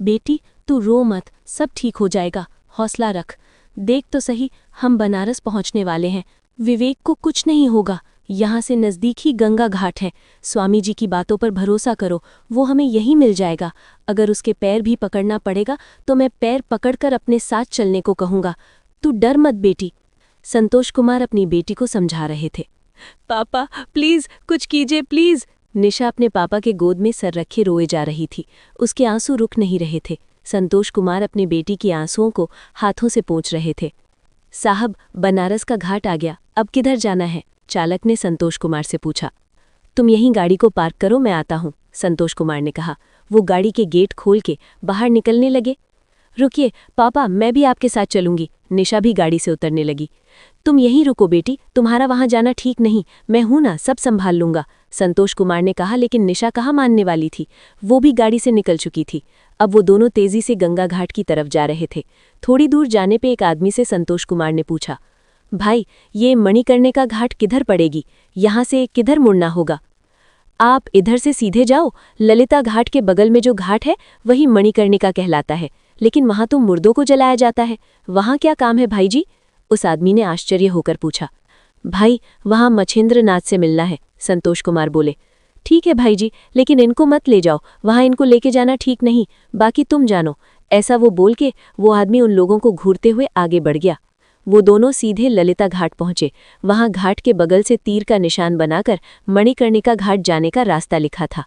बेटी तू रो मत, सब ठीक हो जाएगा, हौसला रख। देख तो सही, हम बनारस पहुंचने वाले हैं। विवेक को कुछ नहीं होगा। यहाँ से नज़दीक ही गंगा घाट है। स्वामी जी की बातों पर भरोसा करो, वो हमें यहीं मिल जाएगा। अगर उसके पैर भी पकड़ना पड़ेगा तो मैं पैर पकड़कर अपने साथ चलने को कहूँगा। तू डर मत बेटी। संतोष कुमार अपनी बेटी को समझा रहे थे। पापा प्लीज़ कुछ कीजिए प्लीज़। निशा अपने पापा के गोद में सर रखे रोए जा रही थी। उसके आंसू रुक नहीं रहे थे। संतोष कुमार अपनी बेटी की आंसुओं को हाथों से पोंछ रहे थे। साहब, बनारस का घाट आ गया, अब किधर जाना है? चालक ने संतोष कुमार से पूछा। तुम यहीं गाड़ी को पार्क करो, मैं आता हूँ, संतोष कुमार ने कहा। वो गाड़ी के गेट खोल के बाहर निकलने लगे। रुकिए पापा, मैं भी आपके साथ चलूंगी। निशा भी गाड़ी से उतरने लगी। तुम यहीं रुको बेटी, तुम्हारा वहां जाना ठीक नहीं, मैं हूं ना, सब संभाल लूंगा, संतोष कुमार ने कहा। लेकिन निशा कहाँ मानने वाली थी। वो भी गाड़ी से निकल चुकी थी। अब वो दोनों तेजी से गंगा घाट की तरफ जा रहे थे। थोड़ी दूर जाने पे एक आदमी से संतोष कुमार ने पूछा, भाई ये मणिकर्णिका घाट किधर पड़ेगी? यहाँ से किधर मुड़ना होगा? आप इधर से सीधे जाओ, ललिता घाट के बगल में जो घाट है वही मणिकर्णिका कहलाता है। लेकिन वहां तो मुर्दों को जलाया जाता है, वहां क्या काम है भाई जी? उस आदमी ने आश्चर्य होकर पूछा। भाई वहां मछेंद्र नाथ से मिलना है, संतोष कुमार बोले। ठीक है भाई जी, लेकिन इनको मत ले जाओ, वहां इनको लेके जाना ठीक नहीं, बाकी तुम जानो। ऐसा वो बोल के वो आदमी उन लोगों को घूरते हुए आगे बढ़ गया। वो दोनों सीधे ललिता घाट पहुंचे। वहां घाट के बगल से तीर का निशान बनाकर मणिकर्णिका घाट जाने का रास्ता लिखा था।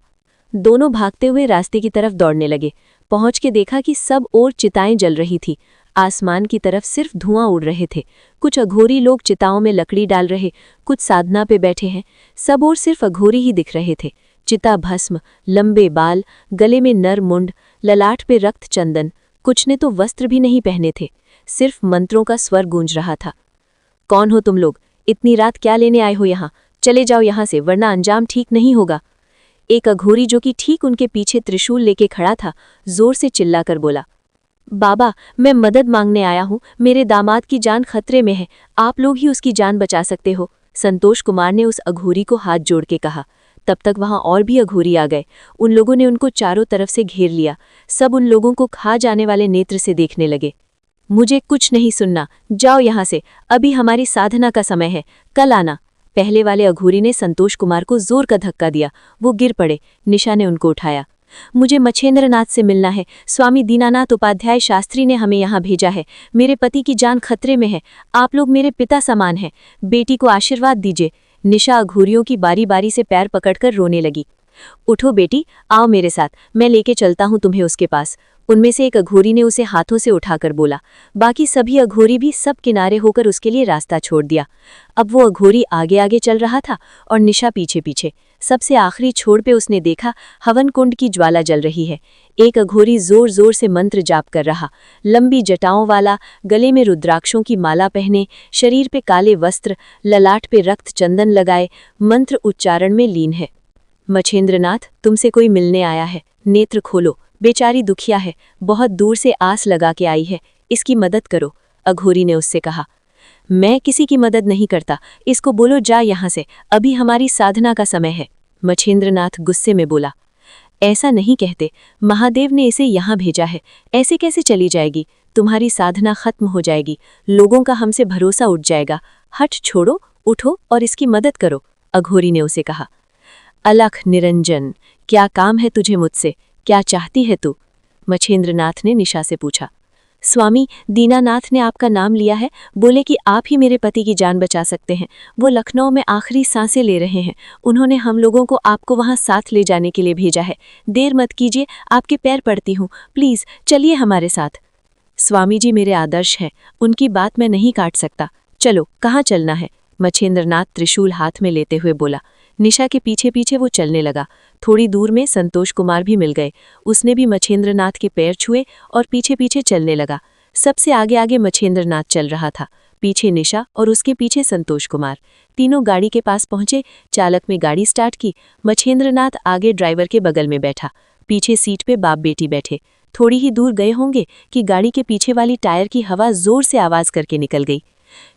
दोनों भागते हुए रास्ते की तरफ दौड़ने लगे। पहुंच के देखा कि सब ओर चिताएं जल रही थी। आसमान की तरफ सिर्फ धुआं उड़ रहे थे। कुछ अघोरी लोग चिताओं में लकड़ी डाल रहे, कुछ साधना पे बैठे हैं। सब ओर सिर्फ अघोरी ही दिख रहे थे। चिता भस्म, लंबे बाल, गले में नर मुंड, ललाट पे रक्त चंदन। कुछ ने तो वस्त्र भी नहीं पहने थे। सिर्फ मंत्रों का स्वर गूंज रहा था। कौन हो तुम लोग? इतनी रात क्या लेने आए हो यहाँ? चले जाओ यहाँ से, वरना अंजाम ठीक नहीं होगा। एक अघोरी जो कि ठीक उनके पीछे त्रिशूल लेके खड़ा था, जोर से चिल्लाकर बोला। बाबा, मैं मदद मांगने आया हूँ, मेरे दामाद की जान खतरे में है, आप लोग ही उसकी जान बचा सकते हो, संतोष कुमार ने उस अघोरी को हाथ जोड़ के कहा। तब तक वहां और भी अघोरी आ गए। उन लोगों ने उनको चारों तरफ से घेर लिया। सब उन लोगों को खा जाने वाले नेत्र से देखने लगे। मुझे कुछ नहीं सुनना, जाओ यहाँ से, अभी हमारी साधना का समय है, कल आना। पहले वाले अघोरी ने संतोष कुमार को जोर का धक्का दिया। वो गिर पड़े। निशा ने उनको उठाया। मुझे मछेंद्र नाथ से मिलना है, स्वामी दीनानाथ उपाध्याय शास्त्री ने हमें यहाँ भेजा है। मेरे पति की जान खतरे में है, आप लोग मेरे पिता समान हैं, बेटी को आशीर्वाद दीजिए। निशा अघोरियों की बारी बारी से पैर पकड़कर रोने लगी। उठो बेटी, आओ मेरे साथ, मैं लेके चलता हूँ तुम्हें उसके पास। उनमें से एक अघोरी ने उसे हाथों से उठाकर बोला। बाकी सभी अघोरी भी सब किनारे होकर उसके लिए रास्ता छोड़ दिया। अब वो अघोरी आगे आगे चल रहा था और निशा पीछे पीछे। सबसे आखिरी छोर पे उसने देखा हवन कुंड की ज्वाला जल रही है। एक अघोरी जोर जोर से मंत्र जाप कर रहा, लंबी जटाओं वाला, गले में रुद्राक्षों की माला पहने, शरीर पे काले वस्त्र, ललाट पे रक्त चंदन लगाए, मंत्र उच्चारण में लीन है। मछेंद्रनाथ, तुमसे कोई मिलने आया है, नेत्र खोलो, बेचारी दुखिया है, बहुत दूर से आस लगा के आई है, इसकी मदद करो, अघोरी ने उससे कहा। मैं किसी की मदद नहीं करता, इसको बोलो जा यहाँ से, अभी हमारी साधना का समय है, मछेंद्रनाथ गुस्से में बोला। ऐसा नहीं कहते, महादेव ने इसे यहाँ भेजा है, ऐसे कैसे चली जाएगी? तुम्हारी साधना खत्म हो जाएगी, लोगों का हमसे भरोसा उठ जाएगा, हट छोड़ो, उठो और इसकी मदद करो, अघोरी ने उसे कहा। अलख निरंजन, क्या काम है तुझे मुझसे, क्या चाहती है तू? मछेंद्रनाथ ने निशा से पूछा। स्वामी दीनानाथ ने आपका नाम लिया है, बोले कि आप ही मेरे पति की जान बचा सकते हैं। वो लखनऊ में आखिरी सांसें ले रहे हैं। उन्होंने हम लोगों को आपको वहां साथ ले जाने के लिए भेजा है। देर मत कीजिए, आपके पैर पड़ती हूँ, प्लीज चलिए हमारे साथ। स्वामी जी मेरे आदर्श हैं, उनकी बात मैं नहीं काट सकता। चलो, कहाँ चलना है? मछेंद्रनाथ त्रिशूल हाथ में लेते हुए बोला। निशा के पीछे पीछे वो चलने लगा। थोड़ी दूर में संतोष कुमार भी मिल गए। उसने भी मछेंद्रनाथ के पैर छुए और पीछे पीछे चलने लगा। सबसे आगे आगे मछेंद्रनाथ चल रहा था, पीछे निशा और उसके पीछे संतोष कुमार। तीनों गाड़ी के पास पहुंचे। चालक में गाड़ी स्टार्ट की। मछेंद्रनाथ आगे ड्राइवर के बगल में बैठा, पीछे सीट पे बाप बेटी बैठे। थोड़ी ही दूर गए होंगे कि गाड़ी के पीछे वाली टायर की हवा जोर से आवाज करके निकल गई।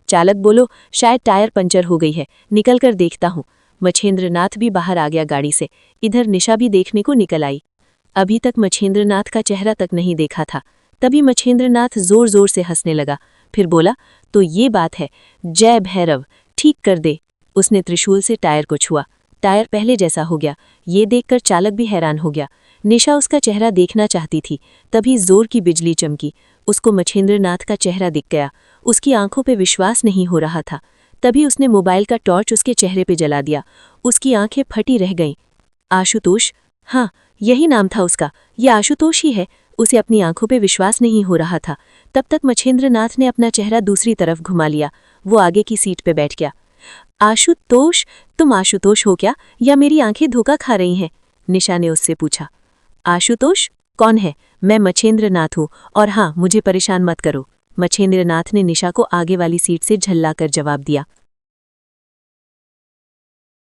चालक बोलो, शायद टायर पंचर हो गई है, निकल कर देखता हूँ। मछेंद्रनाथ भी बाहर आ गया गाड़ी से। इधर निशा भी देखने को निकल आई। अभी तक मच्छेंद्रनाथ का चेहरा तक नहीं देखा था। तभी मच्छेंद्रनाथ जोर जोर से हंसने लगा, फिर बोला, तो ये बात है, जय भैरव, ठीक कर दे। उसने त्रिशूल से टायर को छुआ। टायर पहले जैसा हो गया। ये देखकर चालक भी हैरान हो गया। निशा उसका चेहरा देखना चाहती थी, तभी जोर की बिजली चमकी। उसको मच्छेंद्रनाथ का चेहरा दिख गया। उसकी आंखों पे विश्वास नहीं हो रहा था। तभी उसने मोबाइल का टॉर्च उसके चेहरे पे जला दिया। उसकी आंखें फटी रह गईं। आशुतोष, हाँ, यही नाम था उसका, ये आशुतोष ही है। उसे अपनी आंखों पे विश्वास नहीं हो रहा था। तब तक मच्छेंद्रनाथ ने अपना चेहरा दूसरी तरफ घुमा लिया। वो आगे की सीट पे बैठ गया। आशुतोष, तुम आशुतोष हो क्या, या मेरी आंखें धोखा खा रही हैं? निशा ने उससे पूछा। आशुतोष कौन है? मैं मच्छेंद्रनाथ हूँ, और हाँ, मुझे परेशान मत करो। मच्छेंद्रनाथ ने निशा को आगे वाली सीट से झल्लाकर जवाब दिया।